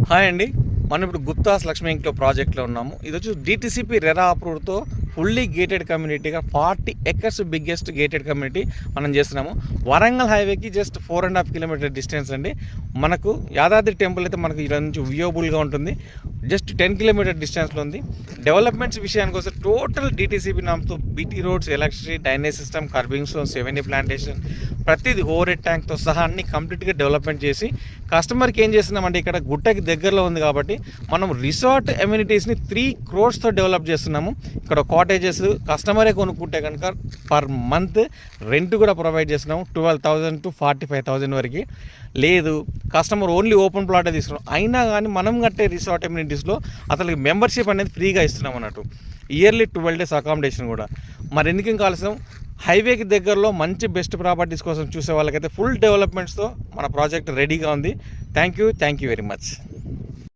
Hi అండి. మనం ఇప్పుడు గుత్తాస్ లక్ష్మీ ఇంట్లో ప్రాజెక్ట్లో ఉన్నాము. ఇది వచ్చి డిటిసిపి రెరా అప్రూవ్తో ఫుల్లీ గేటెడ్ కమ్యూనిటీగా 40 acres బిగ్గెస్ట్ గేటెడ్ కమ్యూనిటీ మనం చేస్తున్నాము. వరంగల్ హైవేకి జస్ట్ 4.5 kilometer డిస్టెన్స్ అండి. మనకు యాదాద్రి టెంపుల్ అయితే మనకు ఇలా నుంచి వ్యూయబుల్గా ఉంటుంది. జస్ట్ 10 kilometer డిస్టెన్స్లో ఉంది. డెవలప్మెంట్స్ విషయానికి వస్తే టోటల్ డిటిసిపి నామ్తో BT roads, electricity, drainage system, curbing stones, 70 plantation, ప్రతిదీ ఓవర్ హెడ్ ట్యాంక్తో సహా అన్ని కంప్లీట్గా డెవలప్మెంట్ చేసి కస్టమర్కి ఏం చేస్తున్నామంటే ఇక్కడ గుట్టకి దగ్గరలో ఉంది కాబట్టి మనం రిసార్ట్ ఎమ్యూనిటీస్ని 3 crores డెవలప్ చేస్తున్నాము. ఇక్కడ కాటేజెస్ కస్టమరే కొనుక్కుంటే కనుక పర్ మంత్ రెంట్ కూడా ప్రొవైడ్ చేస్తున్నాము. 12,000 to 45,000 వరకు. లేదు కస్టమర్ ఓన్లీ ఓపెన్ ప్లాటే తీసుకున్నాం అయినా కానీ మనం కట్టే రిసార్ట్ ఎమ్యూనిటీస్లో అతనికి మెంబర్షిప్ అనేది ఫ్రీగా ఇస్తున్నాం అన్నట్టు. ఇయర్లీ 12 days అకామిడేషన్ కూడా. మరి ఎందుకు ఇంకా ఆలస్యం? హైవేకి దగ్గరలో మంచి బెస్ట్ ప్రాపర్టీస్ కోసం చూసే వాళ్ళకైతే ఫుల్ డెవలప్మెంట్స్తో మన ప్రాజెక్ట్ రెడీగా ఉంది. Thank you very much.